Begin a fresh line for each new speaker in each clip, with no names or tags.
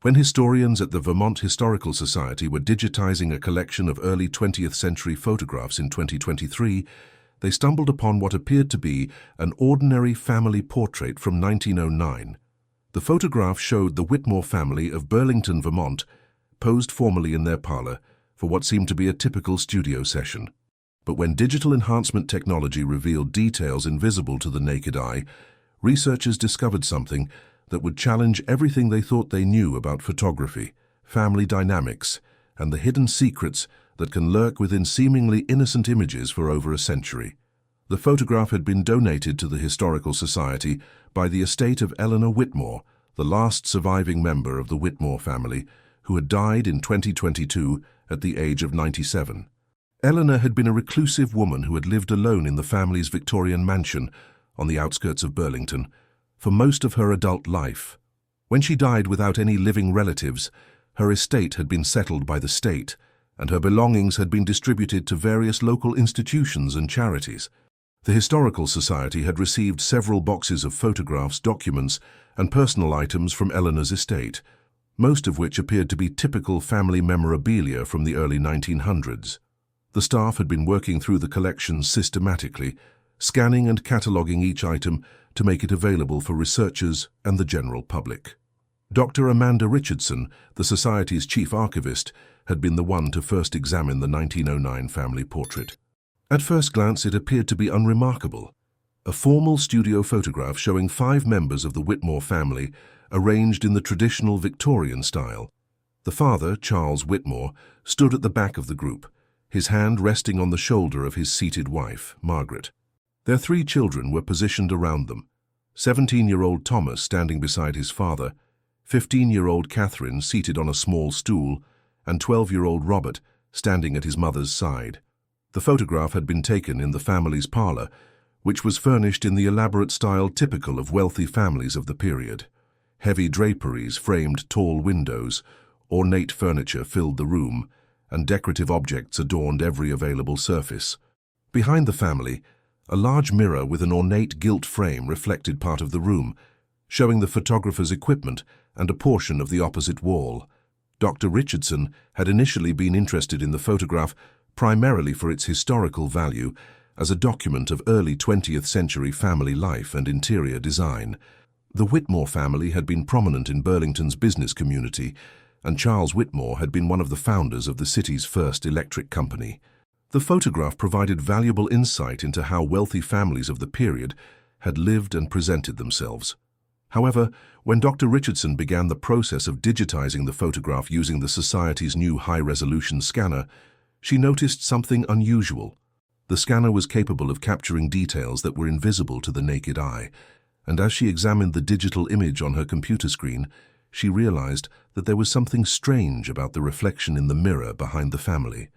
When historians at the Vermont Historical Society were digitizing a collection of early 20th century photographs in 2023, they stumbled upon what appeared to be an ordinary family portrait from 1909. The photograph showed the Whitmore family of Burlington, Vermont, posed formally in their parlor for what seemed to be a typical studio session. But when digital enhancement technology revealed details invisible to the naked eye, researchers discovered something that would challenge everything they thought they knew about photography, family dynamics, and the hidden secrets that can lurk within seemingly innocent images for over a century. The photograph had been donated to the Historical Society by the estate of Eleanor Whitmore, the last surviving member of the Whitmore family, who had died in 2022 at the age of 97. Eleanor had been a reclusive woman who had lived alone in the family's Victorian mansion on the outskirts of Burlington for most of her adult life. When she died without any living relatives, her estate had been settled by the state, and her belongings had been distributed to various local institutions and charities. The Historical Society had received several boxes of photographs, documents, and personal items from Eleanor's estate, most of which appeared to be typical family memorabilia from the early 1900s. The staff had been working through the collection systematically, scanning and cataloguing each item to make it available for researchers and the general public. Dr. Amanda Richardson, the Society's chief archivist, had been the one to first examine the 1909 family portrait. At first glance, it appeared to be unremarkable. A formal studio photograph showing 5 members of the Whitmore family arranged in the traditional Victorian style. The father, Charles Whitmore, stood at the back of the group, his hand resting on the shoulder of his seated wife, Margaret. Their 3 children were positioned around them, 17-year-old Thomas standing beside his father, 15-year-old Catherine seated on a small stool, and 12-year-old Robert standing at his mother's side. The photograph had been taken in the family's parlor, which was furnished in the elaborate style typical of wealthy families of the period. Heavy draperies framed tall windows, ornate furniture filled the room, and decorative objects adorned every available surface. Behind the family, a large mirror with an ornate gilt frame reflected part of the room, showing the photographer's equipment and a portion of the opposite wall. Dr. Richardson had initially been interested in the photograph primarily for its historical value as a document of early 20th century family life and interior design. The Whitmore family had been prominent in Burlington's business community, and Charles Whitmore had been one of the founders of the city's first electric company. The photograph provided valuable insight into how wealthy families of the period had lived and presented themselves. However, when Dr. Richardson began the process of digitizing the photograph using the Society's new high-resolution scanner, she noticed something unusual. The scanner was capable of capturing details that were invisible to the naked eye, and as she examined the digital image on her computer screen, she realized that there was something strange about the reflection in the mirror behind the family.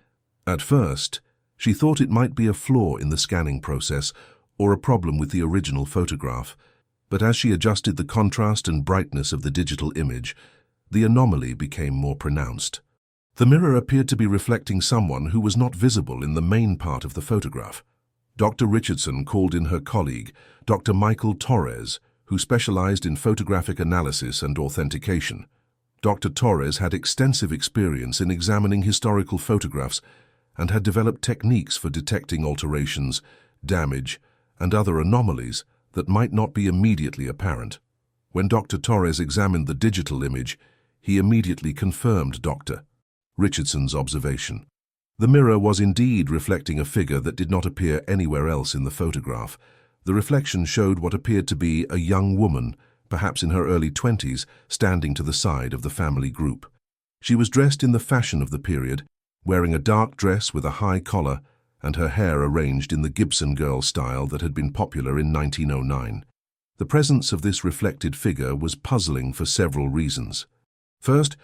At first, she thought it might be a flaw in the scanning process or a problem with the original photograph, but as she adjusted the contrast and brightness of the digital image, the anomaly became more pronounced. The mirror appeared to be reflecting someone who was not visible in the main part of the photograph. Dr. Richardson called in her colleague, Dr. Michael Torres, who specialized in photographic analysis and authentication. Dr. Torres had extensive experience in examining historical photographs and had developed techniques for detecting alterations, damage, and other anomalies that might not be immediately apparent. When Dr. Torres examined the digital image, he immediately confirmed Dr. Richardson's observation. The mirror was indeed reflecting a figure that did not appear anywhere else in the photograph. The reflection showed what appeared to be a young woman, perhaps in her early 20s, standing to the side of the family group. She was dressed in the fashion of the period, wearing a dark dress with a high collar and her hair arranged in the Gibson girl style that had been popular in 1909. The presence of this reflected figure was puzzling for several reasons. First,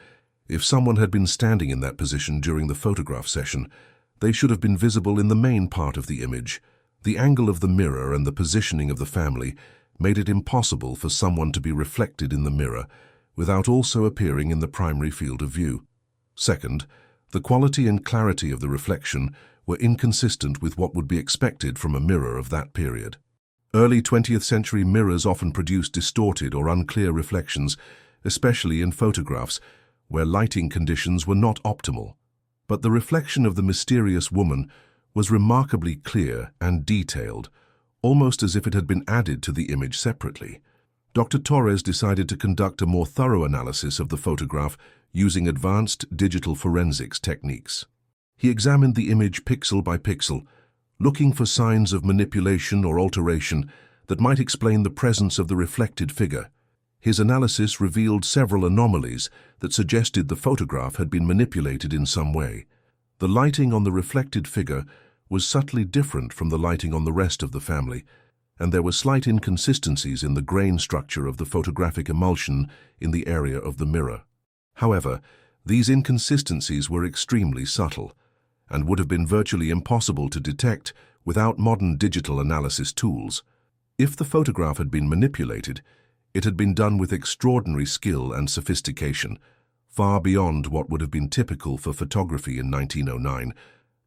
if someone had been standing in that position during the photograph session, they should have been visible in the main part of the image. The angle of the mirror and the positioning of the family made it impossible for someone to be reflected in the mirror without also appearing in the primary field of view. Second, the quality and clarity of the reflection were inconsistent with what would be expected from a mirror of that period. Early 20th century mirrors often produced distorted or unclear reflections especially in photographs, where lighting conditions were not optimal. But the reflection of the mysterious woman was remarkably clear and detailed, almost as if it had been added to the image separately. Dr. Torres decided to conduct a more thorough analysis of the photograph using advanced digital forensics techniques. He examined the image pixel by pixel, looking for signs of manipulation or alteration that might explain the presence of the reflected figure. His analysis revealed several anomalies that suggested the photograph had been manipulated in some way. The lighting on the reflected figure was subtly different from the lighting on the rest of the family, and there were slight inconsistencies in the grain structure of the photographic emulsion in the area of the mirror. However, these inconsistencies were extremely subtle and would have been virtually impossible to detect without modern digital analysis tools. If the photograph had been manipulated, it had been done with extraordinary skill and sophistication, far beyond what would have been typical for photography in 1909.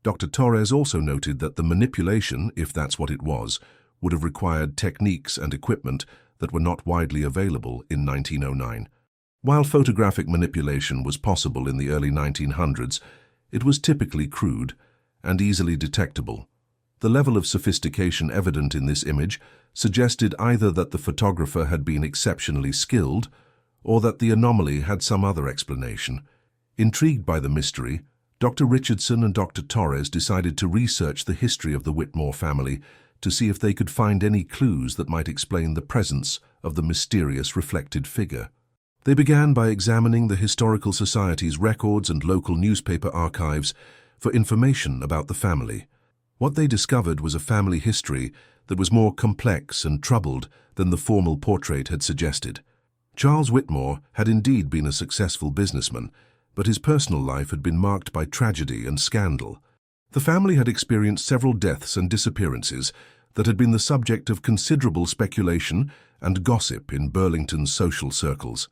Dr. Torres also noted that the manipulation, if that's what it was, would have required techniques and equipment that were not widely available in 1909. While photographic manipulation was possible in the early 1900s, it was typically crude and easily detectable. The level of sophistication evident in this image suggested either that the photographer had been exceptionally skilled or that the anomaly had some other explanation. Intrigued by the mystery, Dr. Richardson and Dr. Torres decided to research the history of the Whitmore family to see if they could find any clues that might explain the presence of the mysterious reflected figure. They began by examining the Historical Society's records and local newspaper archives for information about the family. What they discovered was a family history that was more complex and troubled than the formal portrait had suggested. Charles Whitmore had indeed been a successful businessman, but his personal life had been marked by tragedy and scandal. The family had experienced several deaths and disappearances that had been the subject of considerable speculation and gossip in Burlington's social circles.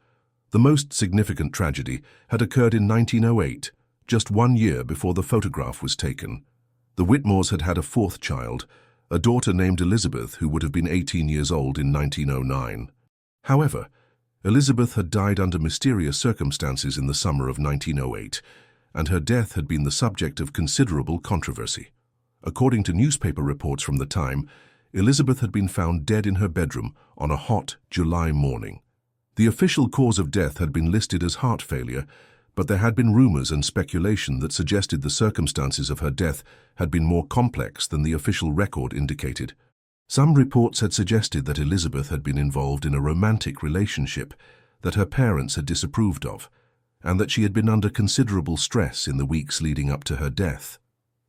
The most significant tragedy had occurred in 1908, just 1 year before the photograph was taken. The Whitmores had had a fourth child, a daughter named Elizabeth, who would have been 18 years old in 1909. However, Elizabeth had died under mysterious circumstances in the summer of 1908, and her death had been the subject of considerable controversy. According to newspaper reports from the time, Elizabeth had been found dead in her bedroom on a hot July morning. The official cause of death had been listed as heart failure, but there had been rumors and speculation that suggested the circumstances of her death had been more complex than the official record indicated. Some reports had suggested that Elizabeth had been involved in a romantic relationship that her parents had disapproved of, and that she had been under considerable stress in the weeks leading up to her death.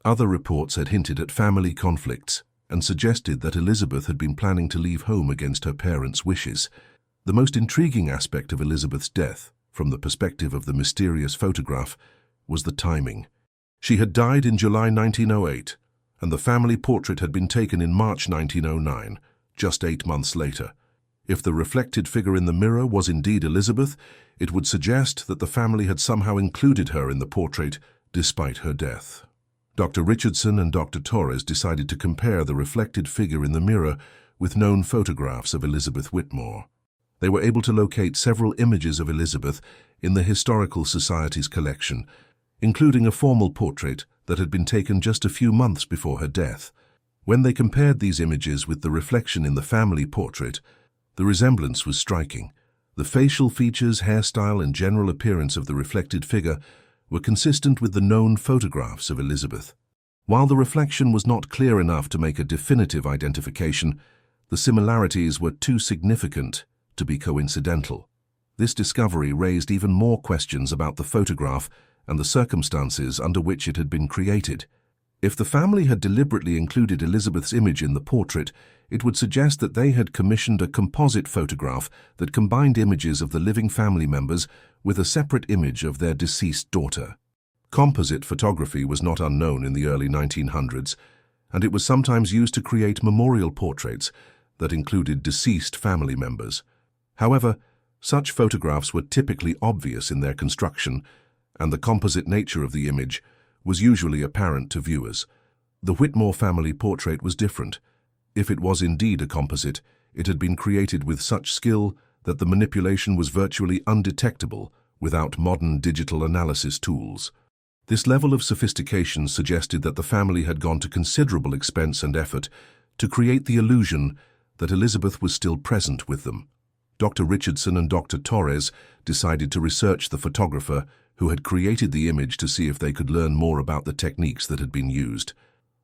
Other reports had hinted at family conflicts and suggested that Elizabeth had been planning to leave home against her parents' wishes. The most intriguing aspect of Elizabeth's death, from the perspective of the mysterious photograph, was the timing. She had died in July 1908, and the family portrait had been taken in March 1909, just 8 months later. If the reflected figure in the mirror was indeed Elizabeth, it would suggest that the family had somehow included her in the portrait despite her death. Dr. Richardson and Dr. Torres decided to compare the reflected figure in the mirror with known photographs of Elizabeth Whitmore. They were able to locate several images of Elizabeth in the Historical Society's collection, including a formal portrait that had been taken just a few months before her death. When they compared these images with the reflection in the family portrait, the resemblance was striking. The facial features, hairstyle, and general appearance of the reflected figure were consistent with the known photographs of Elizabeth. While the reflection was not clear enough to make a definitive identification, the similarities were too significant to be coincidental. This discovery raised even more questions about the photograph and the circumstances under which it had been created. If the family had deliberately included Elizabeth's image in the portrait, it would suggest that they had commissioned a composite photograph that combined images of the living family members with a separate image of their deceased daughter. Composite photography was not unknown in the early 1900s, and it was sometimes used to create memorial portraits that included deceased family members. However, such photographs were typically obvious in their construction, and the composite nature of the image was usually apparent to viewers. The Whitmore family portrait was different. If it was indeed a composite, it had been created with such skill that the manipulation was virtually undetectable without modern digital analysis tools. This level of sophistication suggested that the family had gone to considerable expense and effort to create the illusion that Elizabeth was still present with them. Dr. Richardson and Dr. Torres decided to research the photographer who had created the image to see if they could learn more about the techniques that had been used.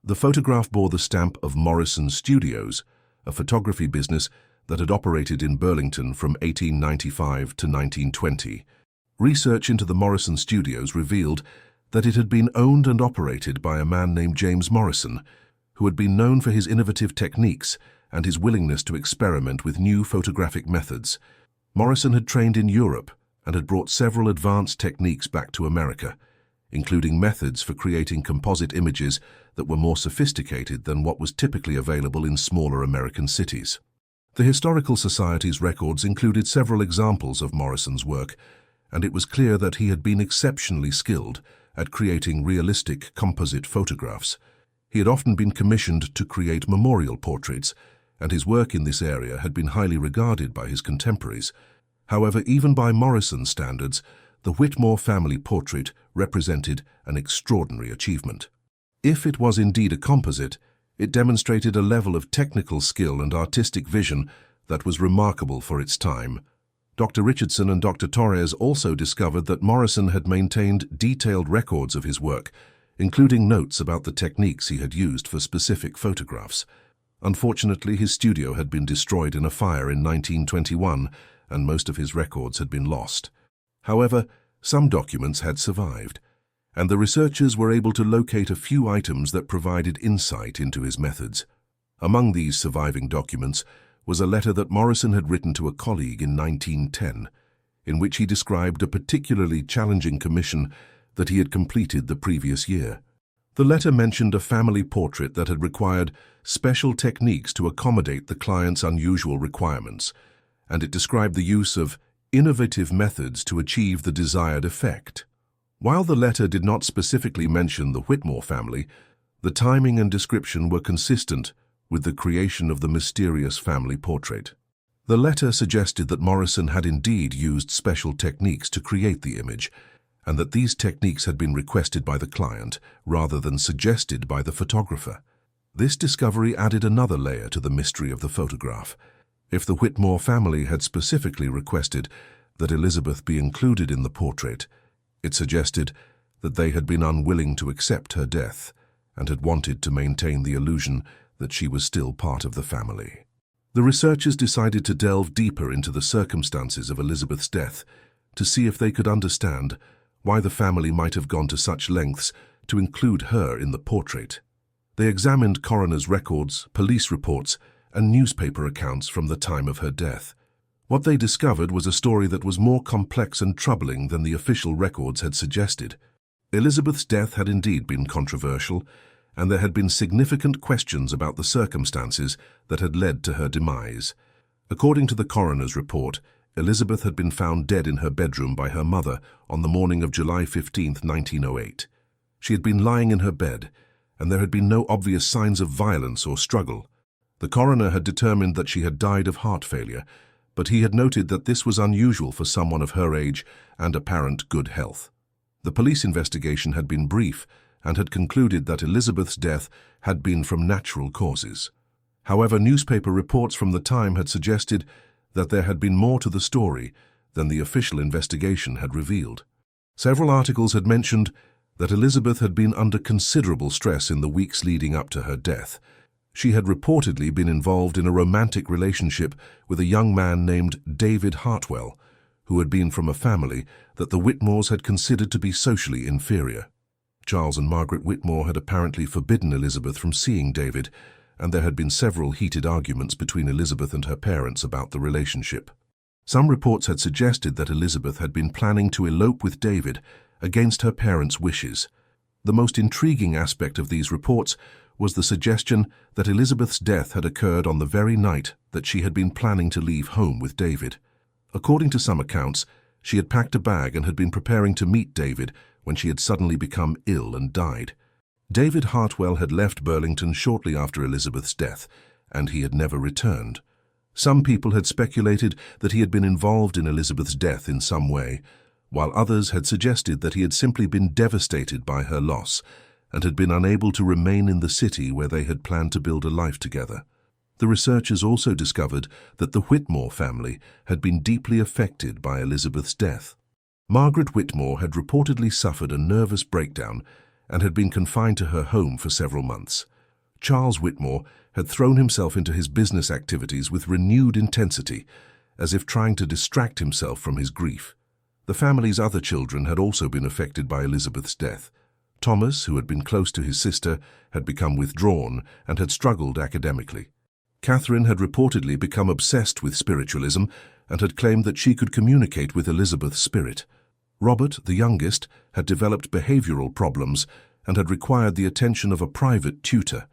The photograph bore the stamp of Morrison Studios, a photography business that had operated in Burlington from 1895 to 1920. Research into the Morrison Studios revealed that it had been owned and operated by a man named James Morrison, who had been known for his innovative techniques and his willingness to experiment with new photographic methods. Morrison had trained in Europe and had brought several advanced techniques back to America, including methods for creating composite images that were more sophisticated than what was typically available in smaller American cities. The Historical Society's records included several examples of Morrison's work, and it was clear that he had been exceptionally skilled at creating realistic composite photographs. He had often been commissioned to create memorial portraits, and his work in this area had been highly regarded by his contemporaries. However, even by Morrison's standards, the Whitmore family portrait represented an extraordinary achievement. If it was indeed a composite, it demonstrated a level of technical skill and artistic vision that was remarkable for its time. Dr. Richardson and Dr. Torres also discovered that Morrison had maintained detailed records of his work, including notes about the techniques he had used for specific photographs. Unfortunately, his studio had been destroyed in a fire in 1921, and most of his records had been lost. However, some documents had survived, and the researchers were able to locate a few items that provided insight into his methods. Among these surviving documents was a letter that Morrison had written to a colleague in 1910, in which he described a particularly challenging commission that he had completed the previous year. The letter mentioned a family portrait that had required special techniques to accommodate the client's unusual requirements, and it described the use of innovative methods to achieve the desired effect. While the letter did not specifically mention the Whitmore family, the timing and description were consistent with the creation of the mysterious family portrait. The letter suggested that Morrison had indeed used special techniques to create the image, and that these techniques had been requested by the client rather than suggested by the photographer. This discovery added another layer to the mystery of the photograph. If the Whitmore family had specifically requested that Elizabeth be included in the portrait, it suggested that they had been unwilling to accept her death and had wanted to maintain the illusion that she was still part of the family. The researchers decided to delve deeper into the circumstances of Elizabeth's death to see if they could understand why the family might have gone to such lengths to include her in the portrait. They examined coroner's records, police reports, and newspaper accounts from the time of her death. What they discovered was a story that was more complex and troubling than the official records had suggested. Elizabeth's death had indeed been controversial, and there had been significant questions about the circumstances that had led to her demise. According to the coroner's report, Elizabeth had been found dead in her bedroom by her mother on the morning of July 15, 1908. She had been lying in her bed, and there had been no obvious signs of violence or struggle. The coroner had determined that she had died of heart failure, but he had noted that this was unusual for someone of her age and apparent good health. The police investigation had been brief and had concluded that Elizabeth's death had been from natural causes. However, newspaper reports from the time had suggested that there had been more to the story than the official investigation had revealed. Several articles had mentioned that Elizabeth had been under considerable stress in the weeks leading up to her death. She had reportedly been involved in a romantic relationship with a young man named David Hartwell, who had been from a family that the Whitmores had considered to be socially inferior. Charles and Margaret Whitmore had apparently forbidden Elizabeth from seeing David, and there had been several heated arguments between Elizabeth and her parents about the relationship. Some reports had suggested that Elizabeth had been planning to elope with David against her parents' wishes. The most intriguing aspect of these reports was the suggestion that Elizabeth's death had occurred on the very night that she had been planning to leave home with David. According to some accounts, she had packed a bag and had been preparing to meet David when she had suddenly become ill and died. David Hartwell had left Burlington shortly after Elizabeth's death, and he had never returned. Some people had speculated that he had been involved in Elizabeth's death in some way, while others had suggested that he had simply been devastated by her loss and had been unable to remain in the city where they had planned to build a life together. The researchers also discovered that the Whitmore family had been deeply affected by Elizabeth's death. Margaret Whitmore had reportedly suffered a nervous breakdown and had been confined to her home for several months. Charles Whitmore had thrown himself into his business activities with renewed intensity, as if trying to distract himself from his grief. The family's other children had also been affected by Elizabeth's death. Thomas, who had been close to his sister, had become withdrawn and had struggled academically. Catherine had reportedly become obsessed with spiritualism and had claimed that she could communicate with Elizabeth's spirit. Robert, the youngest, had developed behavioral problems and had required the attention of a private tutor.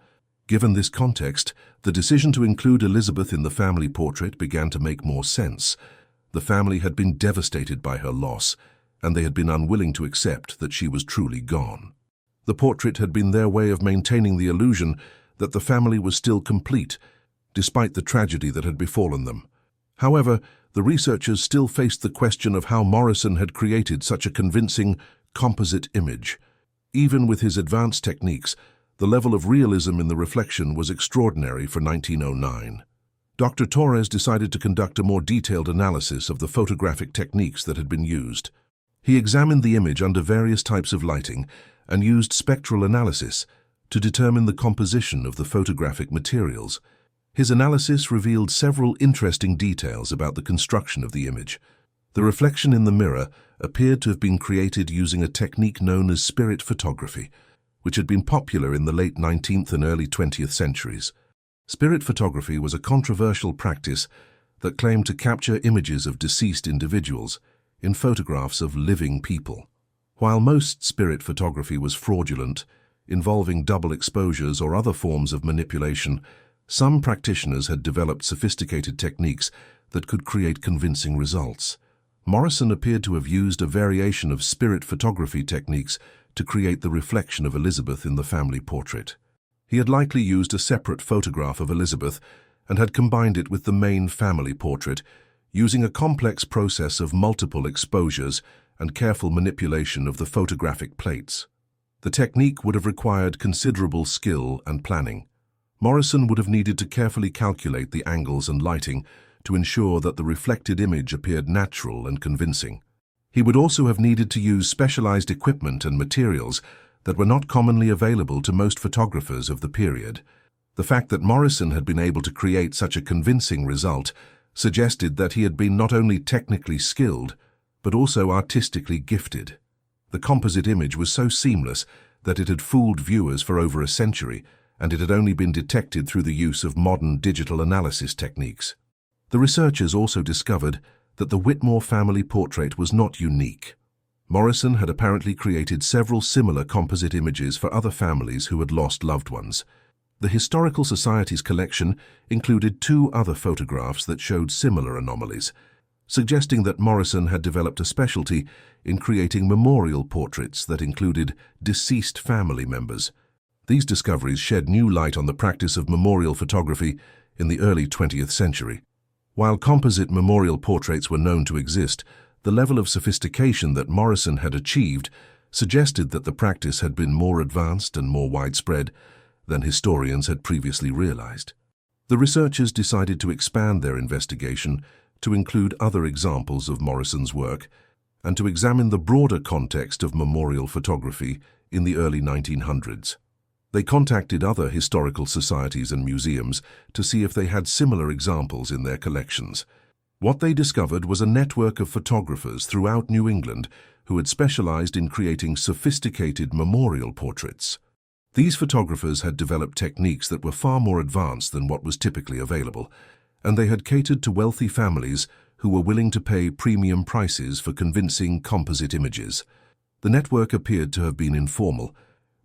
Given this context, the decision to include Elizabeth in the family portrait began to make more sense. The family had been devastated by her loss, and they had been unwilling to accept that she was truly gone. The portrait had been their way of maintaining the illusion that the family was still complete, despite the tragedy that had befallen them. However, the researchers still faced the question of how Morrison had created such a convincing composite image. Even with his advanced techniques, the level of realism in the reflection was extraordinary for 1909. Dr. Torres decided to conduct a more detailed analysis of the photographic techniques that had been used. He examined the image under various types of lighting and used spectral analysis to determine the composition of the photographic materials. His analysis revealed several interesting details about the construction of the image. The reflection in the mirror appeared to have been created using a technique known as spirit photography, which had been popular in the late 19th and early 20th centuries. Spirit photography was a controversial practice that claimed to capture images of deceased individuals in photographs of living people. While most spirit photography was fraudulent, involving double exposures or other forms of manipulation, some practitioners had developed sophisticated techniques that could create convincing results. Morrison appeared to have used a variation of spirit photography techniques to create the reflection of Elizabeth in the family portrait. He had likely used a separate photograph of Elizabeth and had combined it with the main family portrait, using a complex process of multiple exposures and careful manipulation of the photographic plates. The technique would have required considerable skill and planning. Morrison would have needed to carefully calculate the angles and lighting to ensure that the reflected image appeared natural and convincing. He would also have needed to use specialized equipment and materials that were not commonly available to most photographers of the period. The fact that Morrison had been able to create such a convincing result suggested that he had been not only technically skilled, but also artistically gifted. The composite image was so seamless that it had fooled viewers for over a century, and it had only been detected through the use of modern digital analysis techniques. The researchers also discovered that the Whitmore family portrait was not unique. Morrison had apparently created several similar composite images for other families who had lost loved ones. The Historical Society's collection included 2 other photographs that showed similar anomalies, suggesting that Morrison had developed a specialty in creating memorial portraits that included deceased family members. These discoveries shed new light on the practice of memorial photography in the early 20th century. While composite memorial portraits were known to exist, the level of sophistication that Morrison had achieved suggested that the practice had been more advanced and more widespread than historians had previously realized. The researchers decided to expand their investigation to include other examples of Morrison's work and to examine the broader context of memorial photography in the early 1900s. They contacted other historical societies and museums to see if they had similar examples in their collections. What they discovered was a network of photographers throughout New England who had specialized in creating sophisticated memorial portraits. These photographers had developed techniques that were far more advanced than what was typically available, and they had catered to wealthy families who were willing to pay premium prices for convincing composite images. The network appeared to have been informal,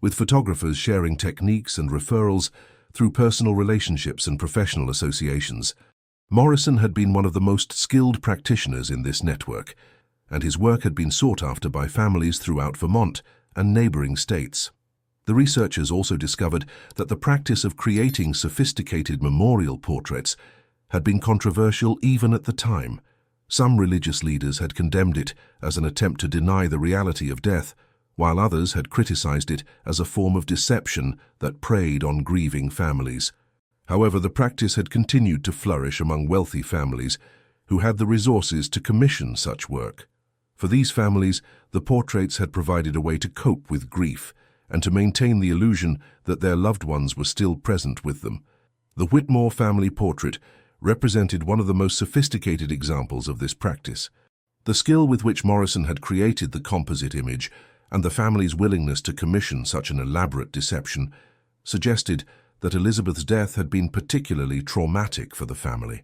with photographers sharing techniques and referrals through personal relationships and professional associations. Morrison had been one of the most skilled practitioners in this network, and his work had been sought after by families throughout Vermont and neighboring states. The researchers also discovered that the practice of creating sophisticated memorial portraits had been controversial even at the time. Some religious leaders had condemned it as an attempt to deny the reality of death, while others had criticized it as a form of deception that preyed on grieving families. However, the practice had continued to flourish among wealthy families who had the resources to commission such work. For these families, the portraits had provided a way to cope with grief and to maintain the illusion that their loved ones were still present with them. The Whitmore family portrait represented one of the most sophisticated examples of this practice. The skill with which Morrison had created the composite image and the family's willingness to commission such an elaborate deception suggested that Elizabeth's death had been particularly traumatic for the family.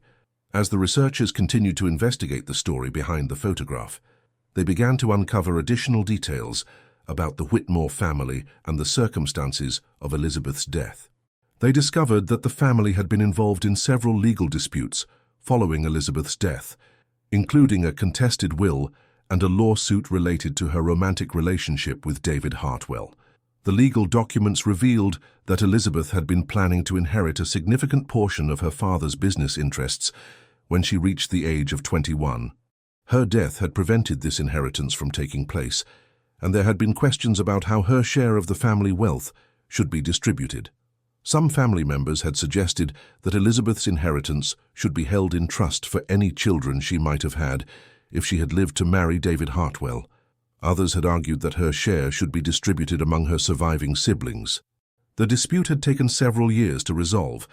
As the researchers continued to investigate the story behind the photograph, they began to uncover additional details about the Whitmore family and the circumstances of Elizabeth's death. They discovered that the family had been involved in several legal disputes following Elizabeth's death, including a contested will and a lawsuit related to her romantic relationship with David Hartwell. The legal documents revealed that Elizabeth had been planning to inherit a significant portion of her father's business interests when she reached the age of 21. Her death had prevented this inheritance from taking place, and there had been questions about how her share of the family wealth should be distributed. Some family members had suggested that Elizabeth's inheritance should be held in trust for any children she might have had if she had lived to marry David Hartwell. Others had argued that her share should be distributed among her surviving siblings. The dispute had taken several years to resolve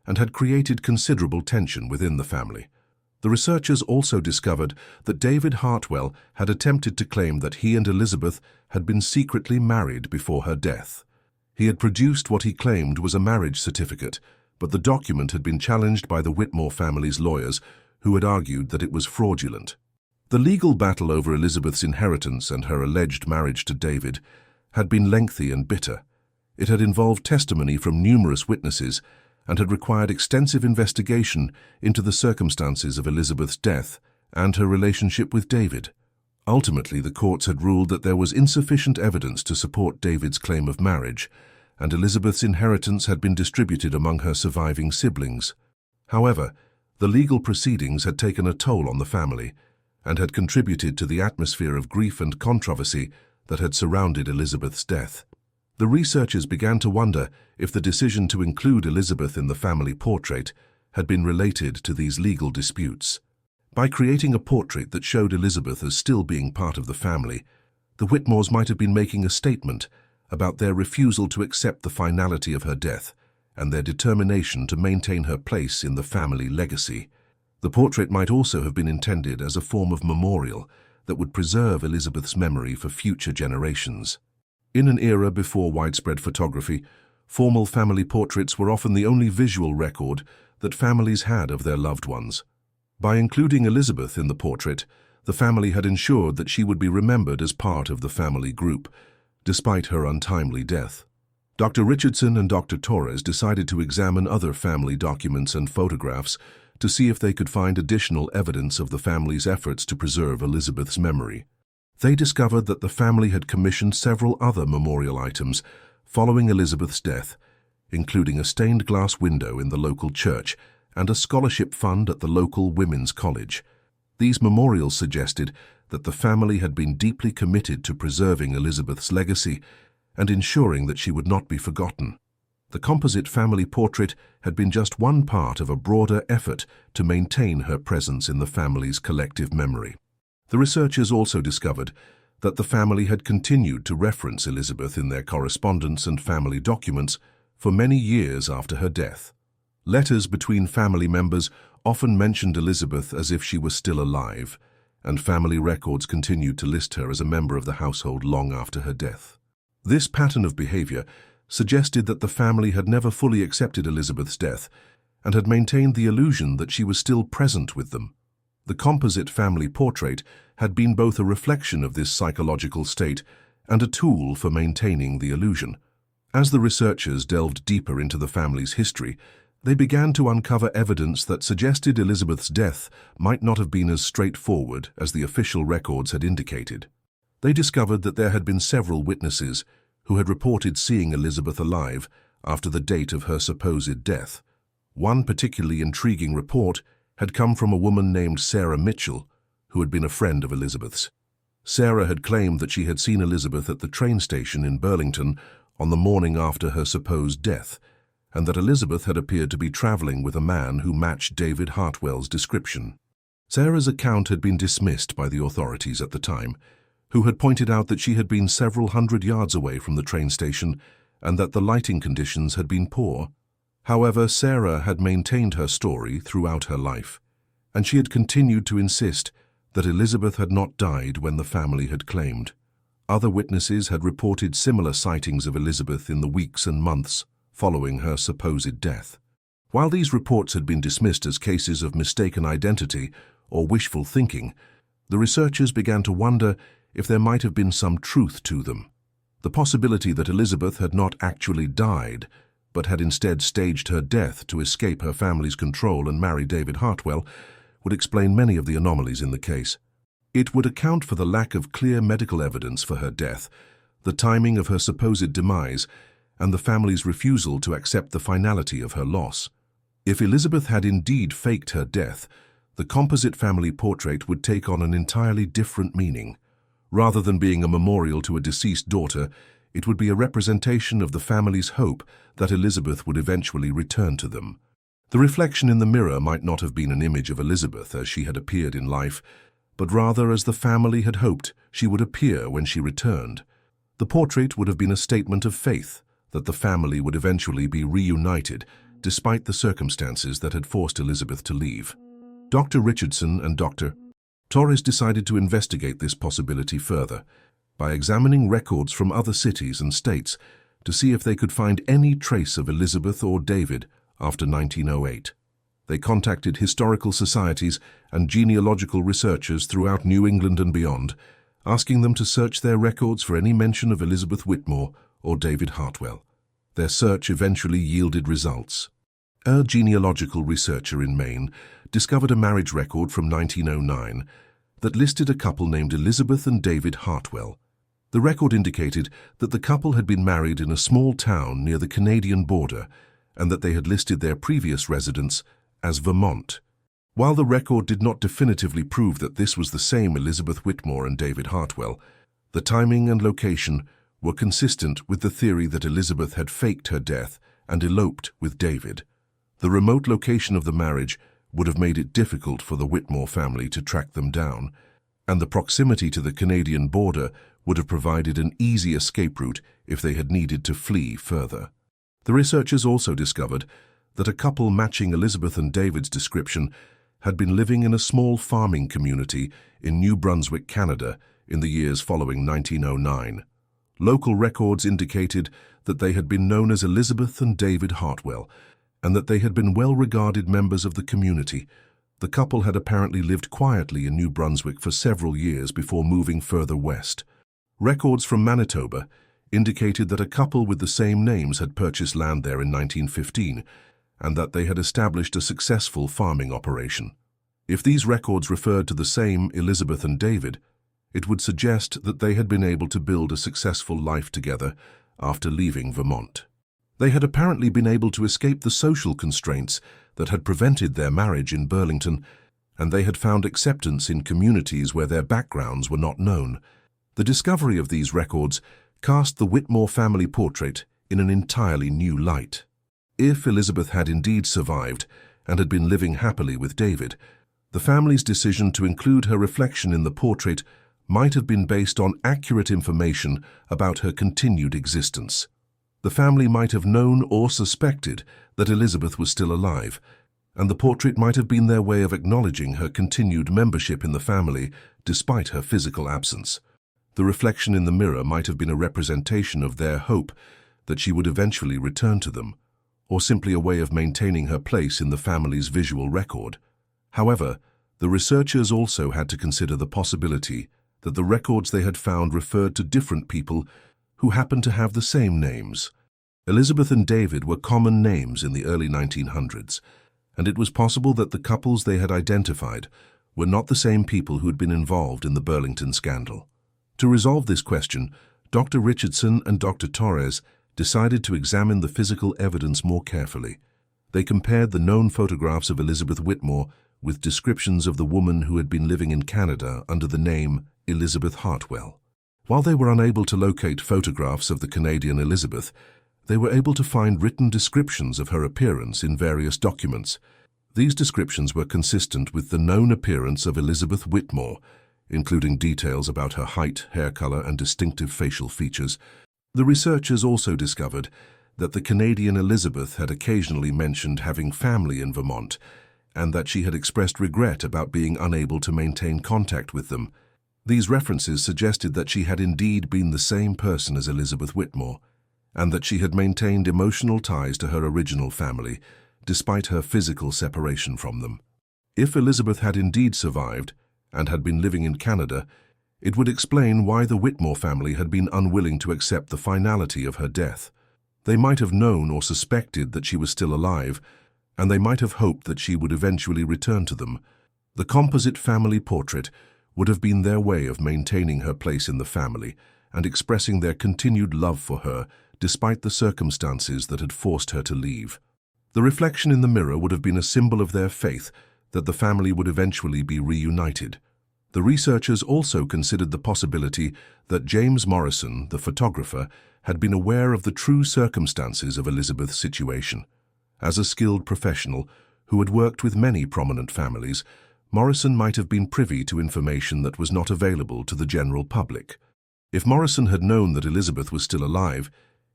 and had created considerable tension within the family. The researchers also discovered that David Hartwell had attempted to claim that he and Elizabeth had been secretly married before her death. He had produced what he claimed was a marriage certificate, but the document had been challenged by the Whitmore family's lawyers, who had argued that it was fraudulent. The legal battle over Elizabeth's inheritance and her alleged marriage to David had been lengthy and bitter. It had involved testimony from numerous witnesses and had required extensive investigation into the circumstances of Elizabeth's death and her relationship with David. Ultimately, the courts had ruled that there was insufficient evidence to support David's claim of marriage, and Elizabeth's inheritance had been distributed among her surviving siblings. However, the legal proceedings had taken a toll on the family and had contributed to the atmosphere of grief and controversy that had surrounded Elizabeth's death. The researchers began to wonder if the decision to include Elizabeth in the family portrait had been related to these legal disputes. By creating a portrait that showed Elizabeth as still being part of the family, the Whitmores might have been making a statement about their refusal to accept the finality of her death and their determination to maintain her place in the family legacy. The portrait might also have been intended as a form of memorial that would preserve Elizabeth's memory for future generations. In an era before widespread photography, formal family portraits were often the only visual record that families had of their loved ones. By including Elizabeth in the portrait, the family had ensured that she would be remembered as part of the family group, despite her untimely death. Dr. Richardson and Dr. Torres decided to examine other family documents and photographs to see if they could find additional evidence of the family's efforts to preserve Elizabeth's memory. They discovered that the family had commissioned several other memorial items following Elizabeth's death, including a stained glass window in the local church and a scholarship fund at the local women's college. These memorials suggested that the family had been deeply committed to preserving Elizabeth's legacy and ensuring that she would not be forgotten. The composite family portrait had been just one part of a broader effort to maintain her presence in the family's collective memory. The researchers also discovered that the family had continued to reference Elizabeth in their correspondence and family documents for many years after her death. Letters between family members often mentioned Elizabeth as if she was still alive, and family records continued to list her as a member of the household long after her death. This pattern of behavior suggested that the family had never fully accepted Elizabeth's death and had maintained the illusion that she was still present with them. The composite family portrait had been both a reflection of this psychological state and a tool for maintaining the illusion. As the researchers delved deeper into the family's history, they began to uncover evidence that suggested Elizabeth's death might not have been as straightforward as the official records had indicated. They discovered that there had been several witnesses who had reported seeing Elizabeth alive after the date of her supposed death. One particularly intriguing report had come from a woman named Sarah Mitchell, who had been a friend of Elizabeth's. Sarah had claimed that she had seen Elizabeth at the train station in Burlington on the morning after her supposed death, and that Elizabeth had appeared to be traveling with a man who matched David Hartwell's description. Sarah's account had been dismissed by the authorities at the time, who had pointed out that she had been several hundred yards away from the train station and that the lighting conditions had been poor. However, Sarah had maintained her story throughout her life, and she had continued to insist that Elizabeth had not died when the family had claimed. Other witnesses had reported similar sightings of Elizabeth in the weeks and months following her supposed death. While these reports had been dismissed as cases of mistaken identity or wishful thinking, the researchers began to wonder if there might have been some truth to them. The possibility that Elizabeth had not actually died, but had instead staged her death to escape her family's control and marry David Hartwell, would explain many of the anomalies in the case. It would account for the lack of clear medical evidence for her death, the timing of her supposed demise, and the family's refusal to accept the finality of her loss. If Elizabeth had indeed faked her death, the composite family portrait would take on an entirely different meaning. Rather than being a memorial to a deceased daughter, it would be a representation of the family's hope that Elizabeth would eventually return to them. The reflection in the mirror might not have been an image of Elizabeth as she had appeared in life, but rather as the family had hoped she would appear when she returned. The portrait would have been a statement of faith that the family would eventually be reunited, despite the circumstances that had forced Elizabeth to leave. Dr. Richardson and Dr. Torres decided to investigate this possibility further by examining records from other cities and states to see if they could find any trace of Elizabeth or David after 1908. They contacted historical societies and genealogical researchers throughout New England and beyond, asking them to search their records for any mention of Elizabeth Whitmore or David Hartwell. Their search eventually yielded results. A genealogical researcher in Maine discovered a marriage record from 1909 that listed a couple named Elizabeth and David Hartwell. The record indicated that the couple had been married in a small town near the Canadian border and that they had listed their previous residence as Vermont. While the record did not definitively prove that this was the same Elizabeth Whitmore and David Hartwell, the timing and location were consistent with the theory that Elizabeth had faked her death and eloped with David. The remote location of the marriage would have made it difficult for the Whitmore family to track them down, and the proximity to the Canadian border would have provided an easy escape route if they had needed to flee further. The researchers also discovered that a couple matching Elizabeth and David's description had been living in a small farming community in New Brunswick, Canada, in the years following 1909. Local records indicated that they had been known as Elizabeth and David Hartwell, and that they had been well-regarded members of the community. The couple had apparently lived quietly in New Brunswick for several years before moving further west. Records from Manitoba indicated that a couple with the same names had purchased land there in 1915, and that they had established a successful farming operation. If these records referred to the same Elizabeth and David, it would suggest that they had been able to build a successful life together after leaving Vermont. They had apparently been able to escape the social constraints that had prevented their marriage in Burlington, and they had found acceptance in communities where their backgrounds were not known. The discovery of these records cast the Whitmore family portrait in an entirely new light. If Elizabeth had indeed survived and had been living happily with David, the family's decision to include her reflection in the portrait might have been based on accurate information about her continued existence. The family might have known or suspected that Elizabeth was still alive, and the portrait might have been their way of acknowledging her continued membership in the family despite her physical absence. The reflection in the mirror might have been a representation of their hope that she would eventually return to them, or simply a way of maintaining her place in the family's visual record. However, the researchers also had to consider the possibility that the records they had found referred to different people who happened to have the same names. Elizabeth and David were common names in the early 1900s, and it was possible that the couples they had identified were not the same people who had been involved in the Burlington scandal. To resolve this question, Dr. Richardson and Dr. Torres decided to examine the physical evidence more carefully. They compared the known photographs of Elizabeth Whitmore with descriptions of the woman who had been living in Canada under the name Elizabeth Hartwell. While they were unable to locate photographs of the Canadian Elizabeth, they were able to find written descriptions of her appearance in various documents. These descriptions were consistent with the known appearance of Elizabeth Whitmore, including details about her height, hair color, and distinctive facial features. The researchers also discovered that the Canadian Elizabeth had occasionally mentioned having family in Vermont, and that she had expressed regret about being unable to maintain contact with them. These references suggested that she had indeed been the same person as Elizabeth Whitmore, and that she had maintained emotional ties to her original family, despite her physical separation from them. If Elizabeth had indeed survived, and had been living in Canada, it would explain why the Whitmore family had been unwilling to accept the finality of her death. They might have known or suspected that she was still alive, and they might have hoped that she would eventually return to them. The composite family portrait would have been their way of maintaining her place in the family and expressing their continued love for her despite the circumstances that had forced her to leave. The reflection in the mirror would have been a symbol of their faith that the family would eventually be reunited. The researchers also considered the possibility that James Morrison, the photographer, had been aware of the true circumstances of Elizabeth's situation. As a skilled professional who had worked with many prominent families, Morrison might have been privy to information that was not available to the general public. If Morrison had known that Elizabeth was still alive,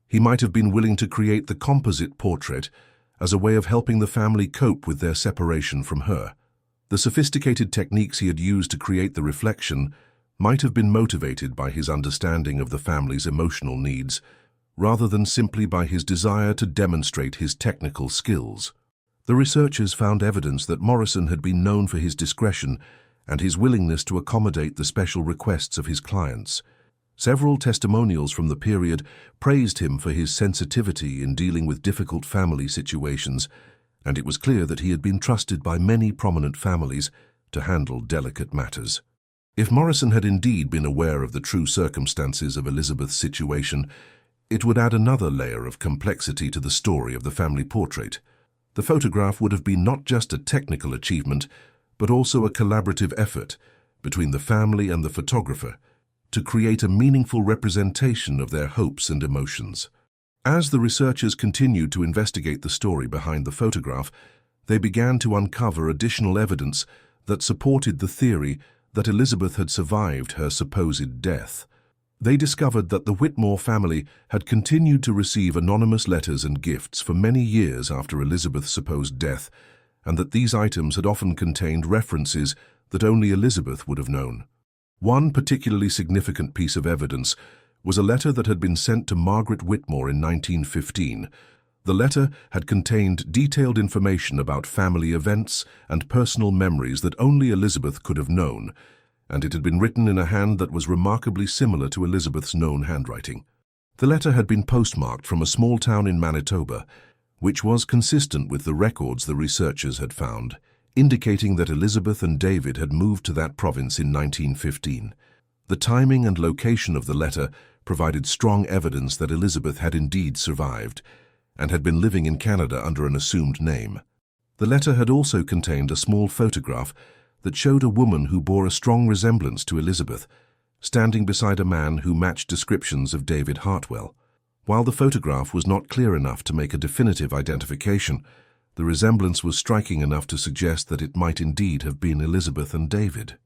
he might have been willing to create the composite portrait as a way of helping the family cope with their separation from her. The sophisticated techniques he had used to create the reflection might have been motivated by his understanding of the family's emotional needs, rather than simply by his desire to demonstrate his technical skills. The researchers found evidence that Morrison had been known for his discretion and his willingness to accommodate the special requests of his clients. Several testimonials from the period praised him for his sensitivity in dealing with difficult family situations, and it was clear that he had been trusted by many prominent families to handle delicate matters. If Morrison had indeed been aware of the true circumstances of Elizabeth's situation, it would add another layer of complexity to the story of the family portrait. The photograph would have been not just a technical achievement, but also a collaborative effort between the family and the photographer to create a meaningful representation of their hopes and emotions. As the researchers continued to investigate the story behind the photograph, they began to uncover additional evidence that supported the theory that Elizabeth had survived her supposed death. They discovered that the Whitmore family had continued to receive anonymous letters and gifts for many years after Elizabeth's supposed death, and that these items had often contained references that only Elizabeth would have known. One particularly significant piece of evidence was a letter that had been sent to Margaret Whitmore in 1915. The letter had contained detailed information about family events and personal memories that only Elizabeth could have known, and it had been written in a hand that was remarkably similar to Elizabeth's known handwriting. The letter had been postmarked from a small town in Manitoba, which was consistent with the records the researchers had found, indicating that Elizabeth and David had moved to that province in 1915. The timing and location of the letter provided strong evidence that Elizabeth had indeed survived and had been living in Canada under an assumed name. The letter had also contained a small photograph that showed a woman who bore a strong resemblance to Elizabeth, standing beside a man who matched descriptions of David Hartwell. While the photograph was not clear enough to make a definitive identification, the resemblance was striking enough to suggest that it might indeed have been Elizabeth and David.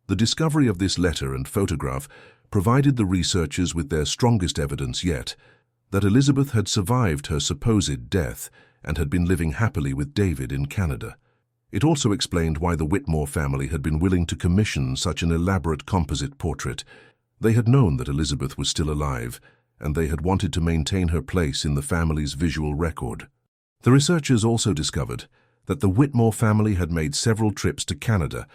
The discovery of this letter and photograph provided the researchers with their strongest evidence yet that Elizabeth had survived her supposed death and had been living happily with David in Canada. It also explained why the Whitmore family had been willing to commission such an elaborate composite portrait. They had known that Elizabeth was still alive, and they had wanted to maintain her place in the family's visual record. The researchers also discovered that the Whitmore family had made several trips to Canada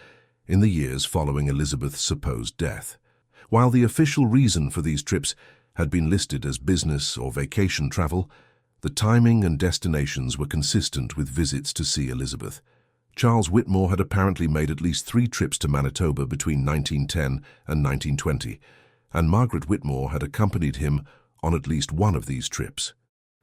in the years following Elizabeth's supposed death. While the official reason for these trips had been listed as business or vacation travel, the timing and destinations were consistent with visits to see Elizabeth. Charles Whitmore had apparently made at least 3 trips to Manitoba between 1910 and 1920, and Margaret Whitmore had accompanied him on at least one of these trips.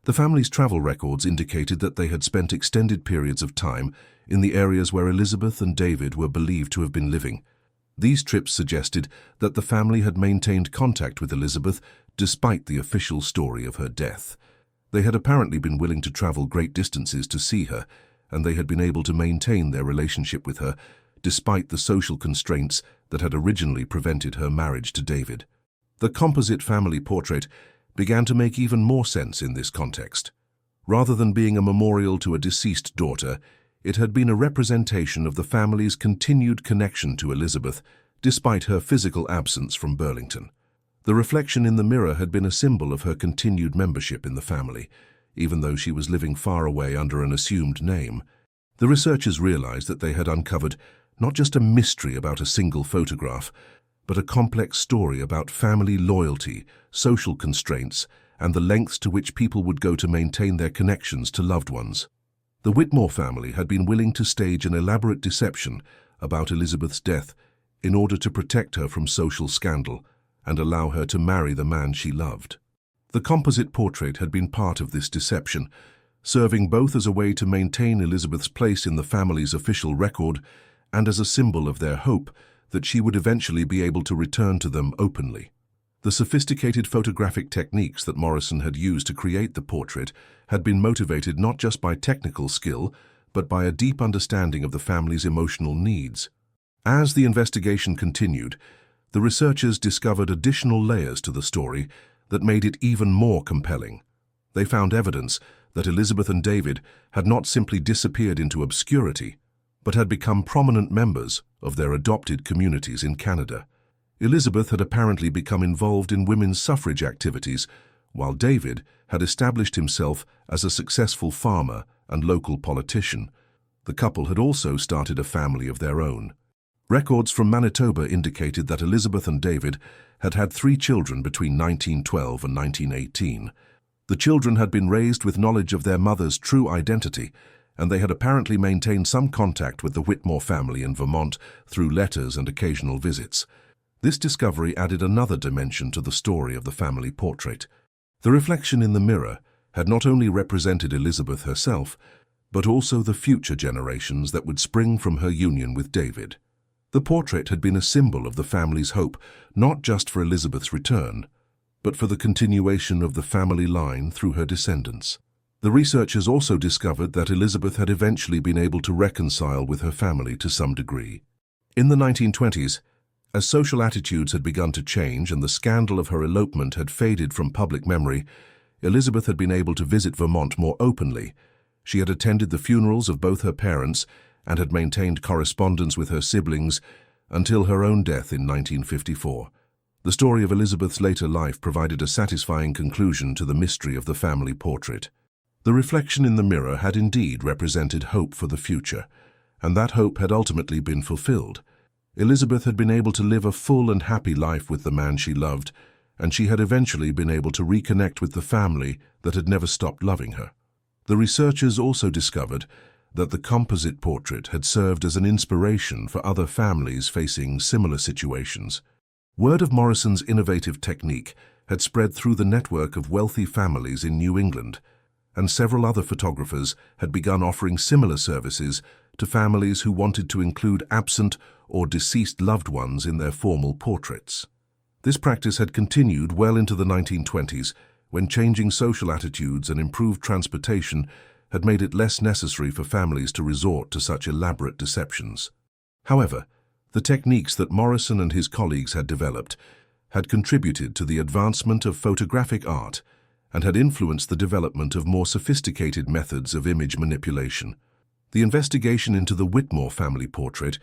The family's travel records indicated that they had spent extended periods of time in the areas where Elizabeth and David were believed to have been living. These trips suggested that the family had maintained contact with Elizabeth despite the official story of her death. They had apparently been willing to travel great distances to see her, and they had been able to maintain their relationship with her despite the social constraints that had originally prevented her marriage to David. The composite family portrait began to make even more sense in this context. Rather than being a memorial to a deceased daughter, it had been a representation of the family's continued connection to Elizabeth, despite her physical absence from Burlington. The reflection in the mirror had been a symbol of her continued membership in the family, even though she was living far away under an assumed name. The researchers realized that they had uncovered not just a mystery about a single photograph, but a complex story about family loyalty, social constraints, and the lengths to which people would go to maintain their connections to loved ones. The Whitmore family had been willing to stage an elaborate deception about Elizabeth's death in order to protect her from social scandal and allow her to marry the man she loved. The composite portrait had been part of this deception, serving both as a way to maintain Elizabeth's place in the family's official record and as a symbol of their hope that she would eventually be able to return to them openly. The sophisticated photographic techniques that Morrison had used to create the portrait had been motivated not just by technical skill, but by a deep understanding of the family's emotional needs. As the investigation continued, the researchers discovered additional layers to the story that made it even more compelling. They found evidence that Elizabeth and David had not simply disappeared into obscurity, but had become prominent members of their adopted communities in Canada. Elizabeth had apparently become involved in women's suffrage activities, while David had established himself as a successful farmer and local politician. The couple had also started a family of their own. Records from Manitoba indicated that Elizabeth and David had had 3 children between 1912 and 1918. The children had been raised with knowledge of their mother's true identity, and they had apparently maintained some contact with the Whitmore family in Vermont through letters and occasional visits. This discovery added another dimension to the story of the family portrait. The reflection in the mirror had not only represented Elizabeth herself, but also the future generations that would spring from her union with David. The portrait had been a symbol of the family's hope, not just for Elizabeth's return, but for the continuation of the family line through her descendants. The researchers also discovered that Elizabeth had eventually been able to reconcile with her family to some degree. In the 1920s, as social attitudes had begun to change and the scandal of her elopement had faded from public memory, Elizabeth had been able to visit Vermont more openly. She had attended the funerals of both her parents and had maintained correspondence with her siblings until her own death in 1954. The story of Elizabeth's later life provided a satisfying conclusion to the mystery of the family portrait. The reflection in the mirror had indeed represented hope for the future, and that hope had ultimately been fulfilled. Elizabeth had been able to live a full and happy life with the man she loved, and she had eventually been able to reconnect with the family that had never stopped loving her. The researchers also discovered that the composite portrait had served as an inspiration for other families facing similar situations. Word of Morrison's innovative technique had spread through the network of wealthy families in New England, and several other photographers had begun offering similar services to families who wanted to include absent or deceased loved ones in their formal portraits. This practice had continued well into the 1920s, when changing social attitudes and improved transportation had made it less necessary for families to resort to such elaborate deceptions. However, the techniques that Morrison and his colleagues had developed had contributed to the advancement of photographic art and had influenced the development of more sophisticated methods of image manipulation. The investigation into the Whitmore family portrait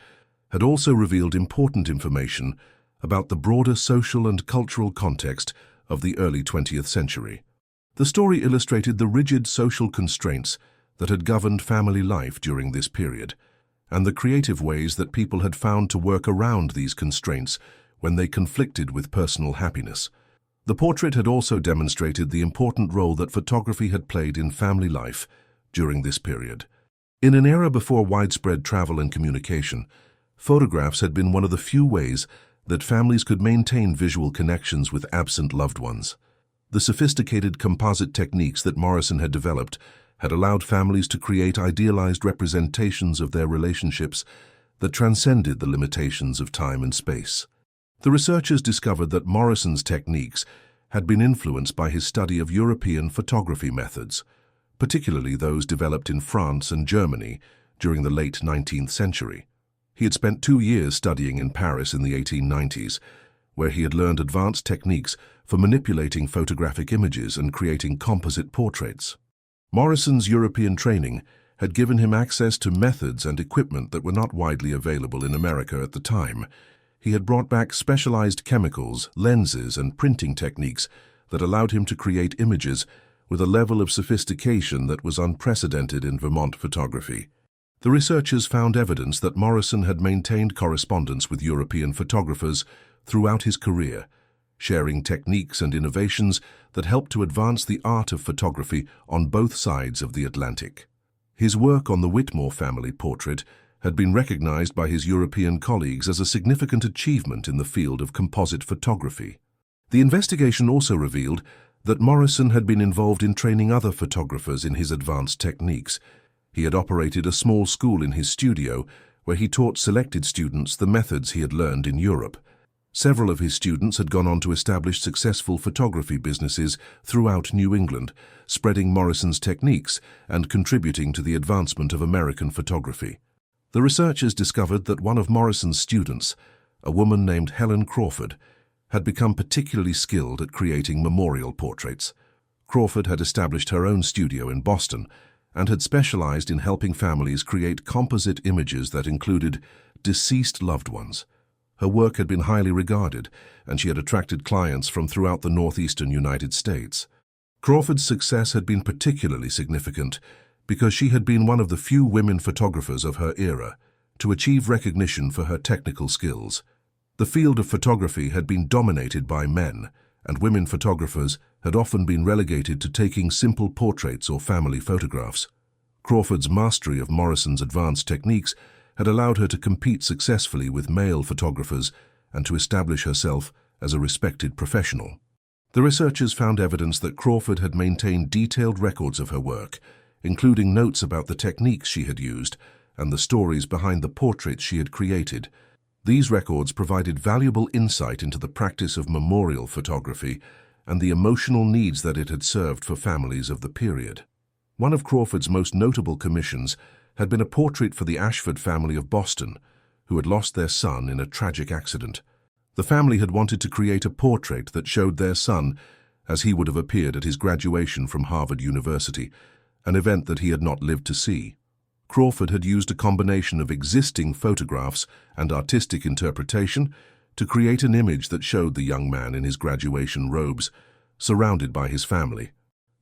had also revealed important information about the broader social and cultural context of the early 20th century. The story illustrated the rigid social constraints that had governed family life during this period, and the creative ways that people had found to work around these constraints when they conflicted with personal happiness. The portrait had also demonstrated the important role that photography had played in family life during this period. In an era before widespread travel and communication, photographs had been one of the few ways that families could maintain visual connections with absent loved ones. The sophisticated composite techniques that Morrison had developed had allowed families to create idealized representations of their relationships that transcended the limitations of time and space. The researchers discovered that Morrison's techniques had been influenced by his study of European photography methods, particularly those developed in France and Germany during the late 19th century. He had spent 2 years studying in Paris in the 1890s, where he had learned advanced techniques for manipulating photographic images and creating composite portraits. Morrison's European training had given him access to methods and equipment that were not widely available in America at the time. He had brought back specialized chemicals, lenses, and printing techniques that allowed him to create images with a level of sophistication that was unprecedented in Vermont photography. The researchers found evidence that Morrison had maintained correspondence with European photographers throughout his career, sharing techniques and innovations that helped to advance the art of photography on both sides of the Atlantic. His work on the Whitmore family portrait had been recognized by his European colleagues as a significant achievement in the field of composite photography. The investigation also revealed that Morrison had been involved in training other photographers in his advanced techniques. He had operated a small school in his studio where he taught selected students the methods he had learned in Europe. Several of his students had gone on to establish successful photography businesses throughout New England, spreading Morrison's techniques and contributing to the advancement of American photography. The researchers discovered that one of Morrison's students, a woman named Helen Crawford, had become particularly skilled at creating memorial portraits. Crawford had established her own studio in Boston and had specialized in helping families create composite images that included deceased loved ones. Her work had been highly regarded, and she had attracted clients from throughout the northeastern United States. Crawford's success had been particularly significant because she had been one of the few women photographers of her era to achieve recognition for her technical skills. The field of photography had been dominated by men, and women photographers had often been relegated to taking simple portraits or family photographs. Crawford's mastery of Morrison's advanced techniques had allowed her to compete successfully with male photographers and to establish herself as a respected professional. The researchers found evidence that Crawford had maintained detailed records of her work, including notes about the techniques she had used and the stories behind the portraits she had created. These records provided valuable insight into the practice of memorial photography and the emotional needs that it had served for families of the period. One of Crawford's most notable commissions had been a portrait for the Ashford family of Boston, who had lost their son in a tragic accident. The family had wanted to create a portrait that showed their son as he would have appeared at his graduation from Harvard University, an event that he had not lived to see. Crawford had used a combination of existing photographs and artistic interpretation to create an image that showed the young man in his graduation robes, surrounded by his family.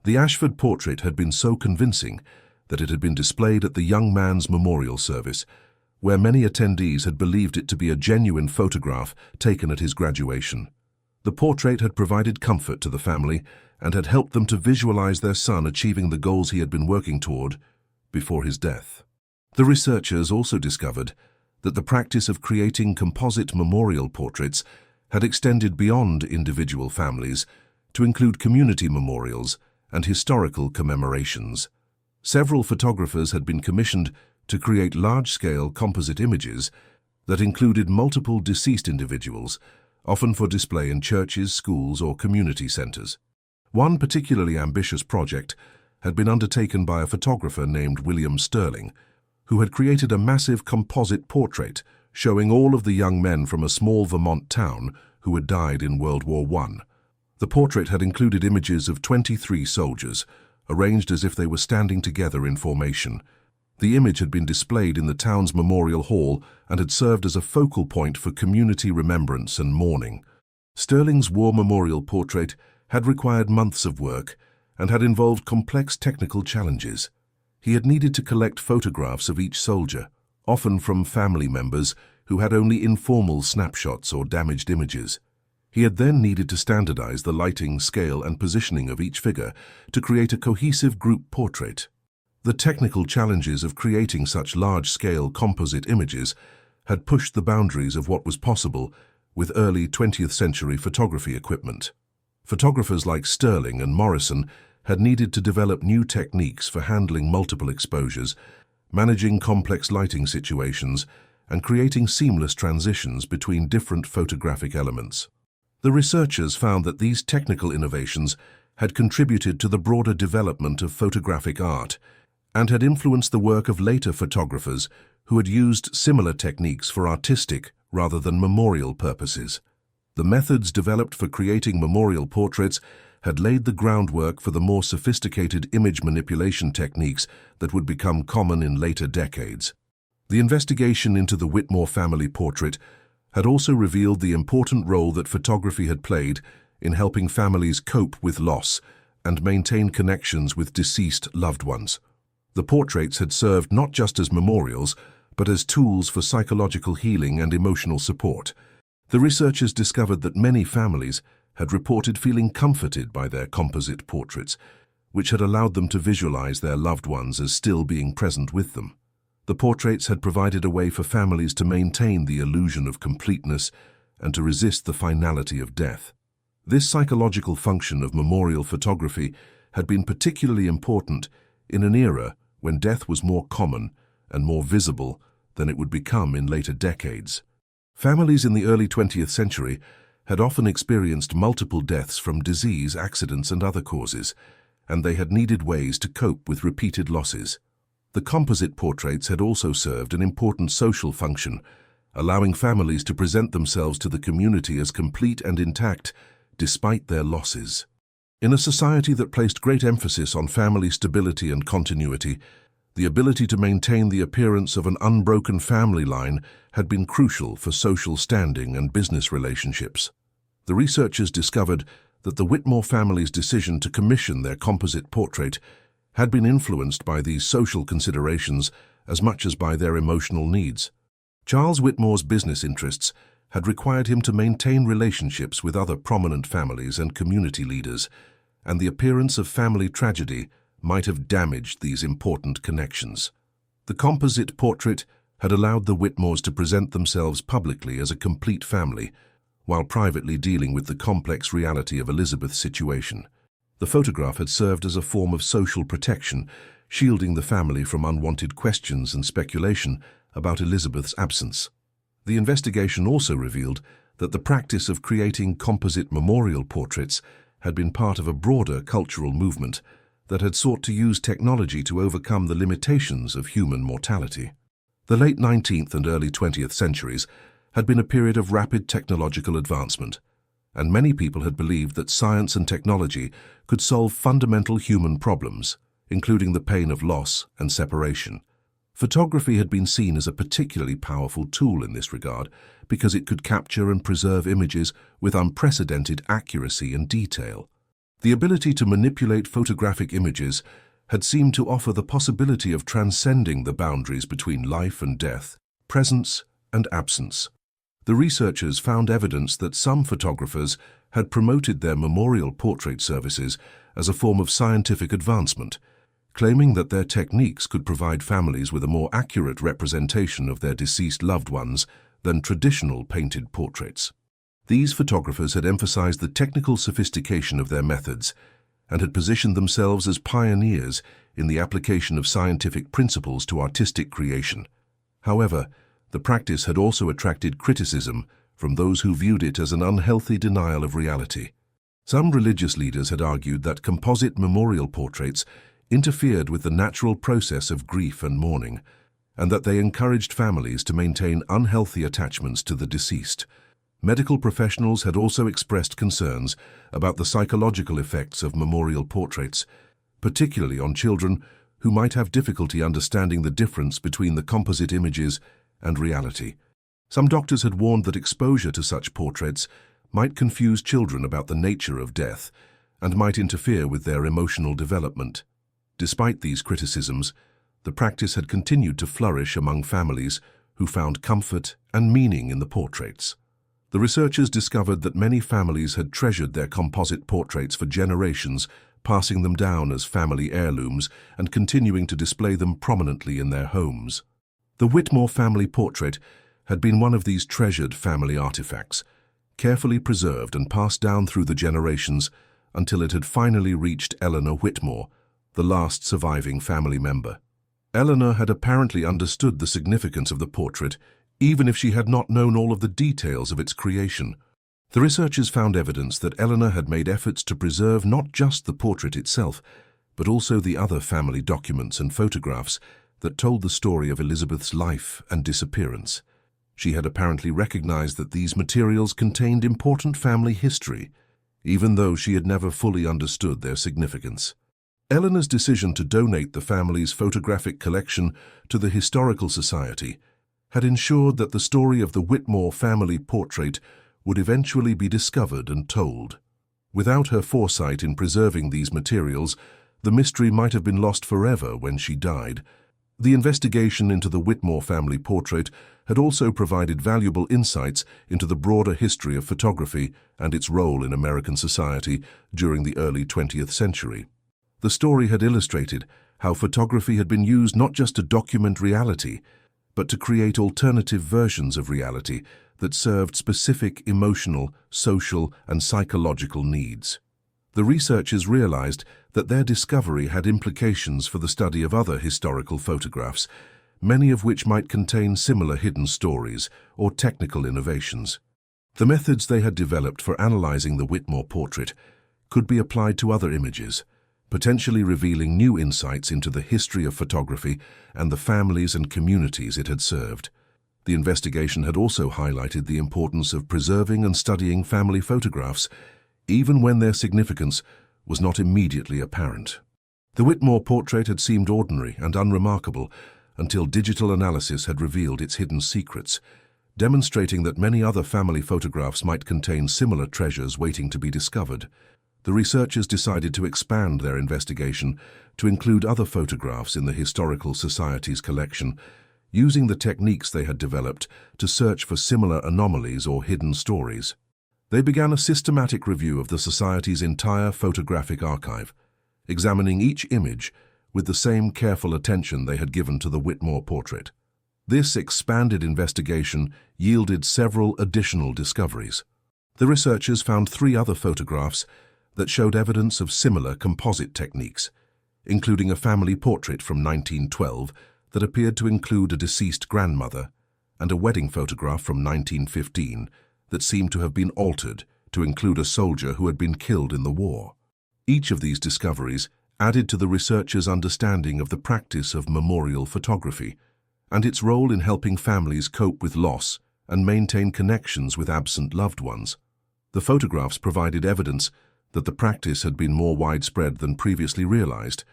The Ashford portrait had been so convincing that it had been displayed at the young man's memorial service, where many attendees had believed it to be a genuine photograph taken at his graduation. The portrait had provided comfort to the family and had helped them to visualize their son achieving the goals he had been working toward before his death. The researchers also discovered that the practice of creating composite memorial portraits had extended beyond individual families to include community memorials and historical commemorations. Several photographers had been commissioned to create large-scale composite images that included multiple deceased individuals, often for display in churches, schools, or community centers. One particularly ambitious project had been undertaken by a photographer named William Sterling, who had created a massive composite portrait showing all of the young men from a small Vermont town who had died in World War I. The portrait had included images of 23 soldiers, arranged as if they were standing together in formation. The image had been displayed in the town's Memorial Hall and had served as a focal point for community remembrance and mourning. Sterling's war memorial portrait had required months of work and had involved complex technical challenges. He had needed to collect photographs of each soldier, often from family members who had only informal snapshots or damaged images. He had then needed to standardize the lighting, scale, and positioning of each figure to create a cohesive group portrait. The technical challenges of creating such large-scale composite images had pushed the boundaries of what was possible with early 20th century photography equipment. Photographers like Sterling and Morrison had needed to develop new techniques for handling multiple exposures, managing complex lighting situations, and creating seamless transitions between different photographic elements. The researchers found that these technical innovations had contributed to the broader development of photographic art and had influenced the work of later photographers who had used similar techniques for artistic rather than memorial purposes. The methods developed for creating memorial portraits had laid the groundwork for the more sophisticated image manipulation techniques that would become common in later decades. The investigation into the Whitmore family portrait had also revealed the important role that photography had played in helping families cope with loss and maintain connections with deceased loved ones. The portraits had served not just as memorials, but as tools for psychological healing and emotional support. The researchers discovered that many families had reported feeling comforted by their composite portraits, which had allowed them to visualize their loved ones as still being present with them. The portraits had provided a way for families to maintain the illusion of completeness and to resist the finality of death. This psychological function of memorial photography had been particularly important in an era when death was more common and more visible than it would become in later decades. Families in the early 20th century had often experienced multiple deaths from disease, accidents, and other causes, and they had needed ways to cope with repeated losses. The composite portraits had also served an important social function, allowing families to present themselves to the community as complete and intact despite their losses. In a society that placed great emphasis on family stability and continuity, the ability to maintain the appearance of an unbroken family line had been crucial for social standing and business relationships. The researchers discovered that the Whitmore family's decision to commission their composite portrait had been influenced by these social considerations as much as by their emotional needs. Charles Whitmore's business interests had required him to maintain relationships with other prominent families and community leaders, and the appearance of family tragedy might have damaged these important connections. The composite portrait had allowed the Whitmores to present themselves publicly as a complete family, while privately dealing with the complex reality of Elizabeth's situation. The photograph had served as a form of social protection, shielding the family from unwanted questions and speculation about Elizabeth's absence. The investigation also revealed that the practice of creating composite memorial portraits had been part of a broader cultural movement that had sought to use technology to overcome the limitations of human mortality. The late 19th and early 20th centuries had been a period of rapid technological advancement, and many people had believed that science and technology could solve fundamental human problems, including the pain of loss and separation. Photography had been seen as a particularly powerful tool in this regard because it could capture and preserve images with unprecedented accuracy and detail. The ability to manipulate photographic images had seemed to offer the possibility of transcending the boundaries between life and death, presence and absence. The researchers found evidence that some photographers had promoted their memorial portrait services as a form of scientific advancement, claiming that their techniques could provide families with a more accurate representation of their deceased loved ones than traditional painted portraits. These photographers had emphasized the technical sophistication of their methods and had positioned themselves as pioneers in the application of scientific principles to artistic creation. However, the practice had also attracted criticism from those who viewed it as an unhealthy denial of reality. Some religious leaders had argued that composite memorial portraits interfered with the natural process of grief and mourning, and that they encouraged families to maintain unhealthy attachments to the deceased. Medical professionals had also expressed concerns about the psychological effects of memorial portraits, particularly on children who might have difficulty understanding the difference between the composite images and reality. Some doctors had warned that exposure to such portraits might confuse children about the nature of death and might interfere with their emotional development. Despite these criticisms, the practice had continued to flourish among families who found comfort and meaning in the portraits. The researchers discovered that many families had treasured their composite portraits for generations, passing them down as family heirlooms and continuing to display them prominently in their homes. The Whitmore family portrait had been one of these treasured family artifacts, carefully preserved and passed down through the generations until it had finally reached Eleanor Whitmore, the last surviving family member. Eleanor had apparently understood the significance of the portrait, even if she had not known all of the details of its creation. The researchers found evidence that Eleanor had made efforts to preserve not just the portrait itself, but also the other family documents and photographs that told the story of Elizabeth's life and disappearance. She had apparently recognized that these materials contained important family history, even though she had never fully understood their significance. Eleanor's decision to donate the family's photographic collection to the Historical Society had ensured that the story of the Whitmore family portrait would eventually be discovered and told. Without her foresight in preserving these materials, the mystery might have been lost forever when she died. The investigation into the Whitmore family portrait had also provided valuable insights into the broader history of photography and its role in American society during the early 20th century. The story had illustrated how photography had been used not just to document reality, but to create alternative versions of reality that served specific emotional, social, and psychological needs. The researchers realized that their discovery had implications for the study of other historical photographs, many of which might contain similar hidden stories or technical innovations. The methods they had developed for analyzing the Whitmore portrait could be applied to other images, potentially revealing new insights into the history of photography and the families and communities it had served. The investigation had also highlighted the importance of preserving and studying family photographs, even when their significance was not immediately apparent. The Whitmore portrait had seemed ordinary and unremarkable until digital analysis had revealed its hidden secrets, demonstrating that many other family photographs might contain similar treasures waiting to be discovered. The researchers decided to expand their investigation to include other photographs in the Historical Society's collection, using the techniques they had developed to search for similar anomalies or hidden stories. They began a systematic review of the Society's entire photographic archive, examining each image with the same careful attention they had given to the Whitmore portrait. This expanded investigation yielded several additional discoveries. The researchers found 3 other photographs that showed evidence of similar composite techniques, including a family portrait from 1912 that appeared to include a deceased grandmother, and a wedding photograph from 1915 that seemed to have been altered to include a soldier who had been killed in the war. Each of these discoveries added to the researchers' understanding of the practice of memorial photography and its role in helping families cope with loss and maintain connections with absent loved ones. The photographs provided evidence that the practice had been more widespread than previously realized,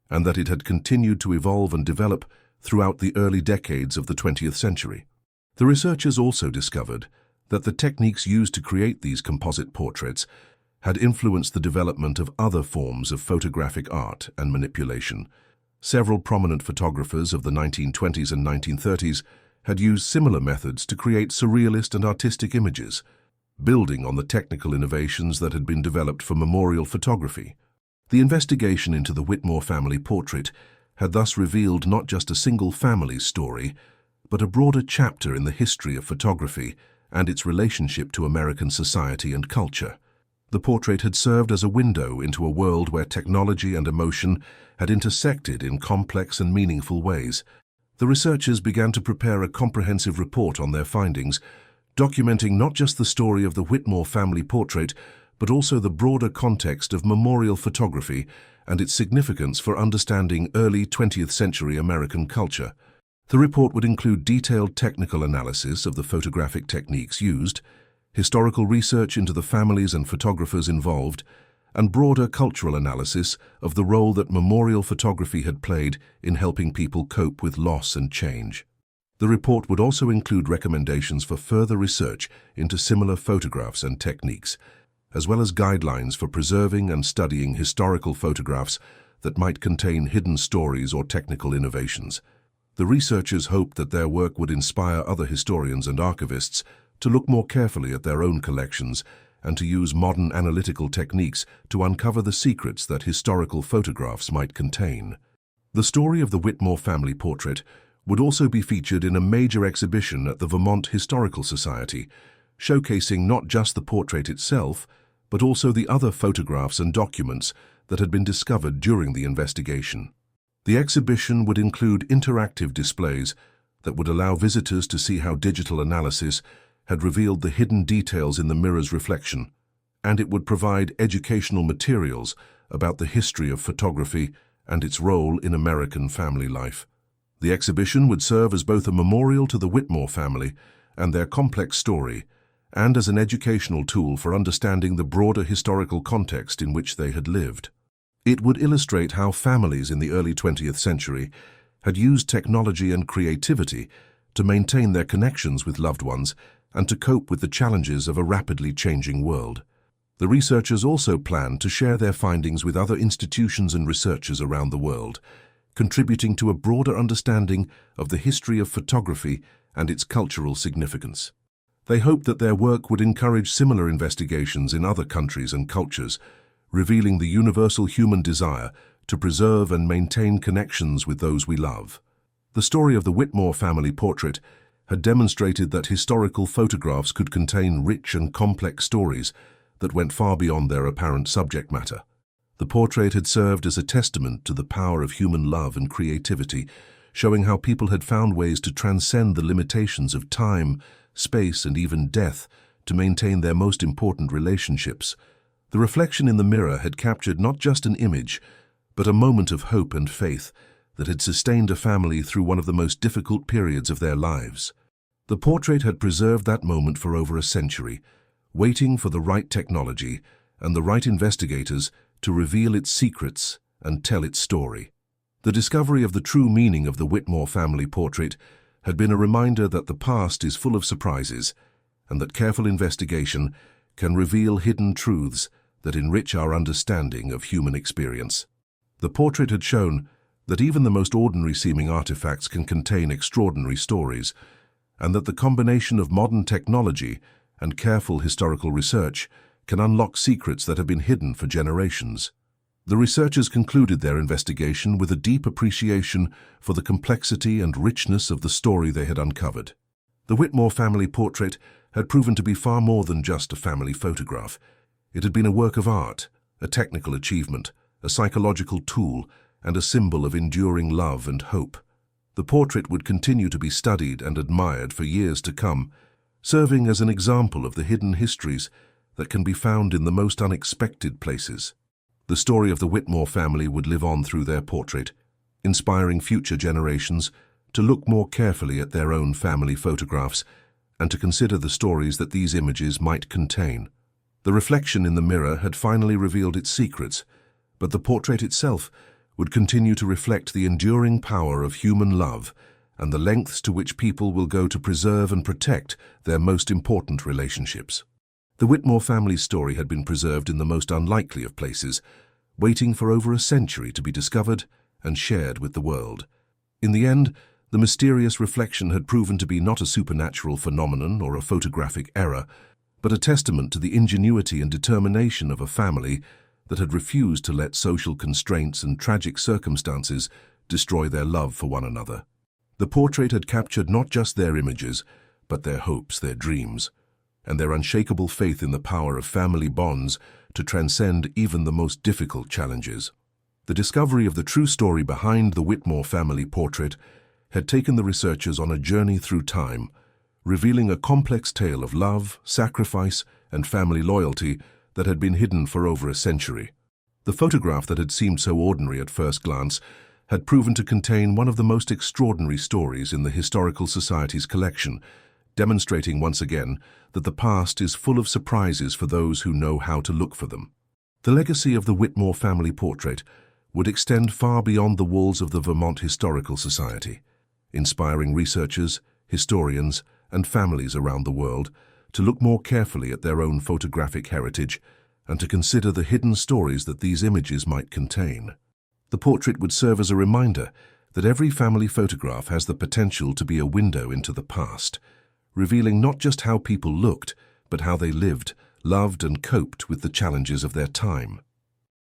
and that it had continued to evolve and develop throughout the early decades of the 20th century. The researchers also discovered that the techniques used to create these composite portraits had influenced the development of other forms of photographic art and manipulation. Several prominent photographers of the 1920s and 1930s had used similar methods to create surrealist and artistic images, building on the technical innovations that had been developed for memorial photography. The investigation into the Whitmore family portrait had thus revealed not just a single family's story, but a broader chapter in the history of photography and its relationship to American society and culture. The portrait had served as a window into a world where technology and emotion had intersected in complex and meaningful ways. The researchers began to prepare a comprehensive report on their findings, documenting not just the story of the Whitmore family portrait, but also the broader context of memorial photography and its significance for understanding early 20th century American culture. The report would include detailed technical analysis of the photographic techniques used, historical research into the families and photographers involved, and broader cultural analysis of the role that memorial photography had played in helping people cope with loss and change. The report would also include recommendations for further research into similar photographs and techniques, as well as guidelines for preserving and studying historical photographs that might contain hidden stories or technical innovations. The researchers hoped that their work would inspire other historians and archivists to look more carefully at their own collections and to use modern analytical techniques to uncover the secrets that historical photographs might contain. The story of the Whitmore family portrait would also be featured in a major exhibition at the Vermont Historical Society, showcasing not just the portrait itself, but also the other photographs and documents that had been discovered during the investigation. The exhibition would include interactive displays that would allow visitors to see how digital analysis had revealed the hidden details in the mirror's reflection, and it would provide educational materials about the history of photography and its role in American family life. The exhibition would serve as both a memorial to the Whitmore family and their complex story, and as an educational tool for understanding the broader historical context in which they had lived. It would illustrate how families in the early 20th century had used technology and creativity to maintain their connections with loved ones and to cope with the challenges of a rapidly changing world. The researchers also planned to share their findings with other institutions and researchers around the world, contributing to a broader understanding of the history of photography and its cultural significance. They hoped that their work would encourage similar investigations in other countries and cultures, revealing the universal human desire to preserve and maintain connections with those we love. The story of the Whitmore family portrait had demonstrated that historical photographs could contain rich and complex stories that went far beyond their apparent subject matter. The portrait had served as a testament to the power of human love and creativity, showing how people had found ways to transcend the limitations of time, space, and even death to maintain their most important relationships. The reflection in the mirror had captured not just an image, but a moment of hope and faith that had sustained a family through one of the most difficult periods of their lives. The portrait had preserved that moment for over a century, waiting for the right technology and the right investigators to reveal its secrets and tell its story. The discovery of the true meaning of the Whitmore family portrait had been a reminder that the past is full of surprises and that careful investigation can reveal hidden truths that enrich our understanding of human experience. The portrait had shown that even the most ordinary-seeming artifacts can contain extraordinary stories, and that the combination of modern technology and careful historical research can unlock secrets that have been hidden for generations. The researchers concluded their investigation with a deep appreciation for the complexity and richness of the story they had uncovered. The Whitmore family portrait had proven to be far more than just a family photograph. It had been a work of art, a technical achievement, a psychological tool, and a symbol of enduring love and hope. The portrait would continue to be studied and admired for years to come, serving as an example of the hidden histories that can be found in the most unexpected places. The story of the Whitmore family would live on through their portrait, inspiring future generations to look more carefully at their own family photographs and to consider the stories that these images might contain. The reflection in the mirror had finally revealed its secrets, but the portrait itself would continue to reflect the enduring power of human love and the lengths to which people will go to preserve and protect their most important relationships. The Whitmore family's story had been preserved in the most unlikely of places, waiting for over a century to be discovered and shared with the world. In the end, the mysterious reflection had proven to be not a supernatural phenomenon or a photographic error, but a testament to the ingenuity and determination of a family that had refused to let social constraints and tragic circumstances destroy their love for one another. The portrait had captured not just their images, but their hopes, their dreams, and their unshakable faith in the power of family bonds to transcend even the most difficult challenges. The discovery of the true story behind the Whitmore family portrait had taken the researchers on a journey through time, revealing a complex tale of love, sacrifice, and family loyalty that had been hidden for over a century. The photograph that had seemed so ordinary at first glance had proven to contain one of the most extraordinary stories in the Historical Society's collection, demonstrating once again that the past is full of surprises for those who know how to look for them. The legacy of the Whitmore family portrait would extend far beyond the walls of the Vermont Historical Society, inspiring researchers, historians, and families around the world to look more carefully at their own photographic heritage and to consider the hidden stories that these images might contain. The portrait would serve as a reminder that every family photograph has the potential to be a window into the past, revealing not just how people looked, but how they lived, loved, and coped with the challenges of their time.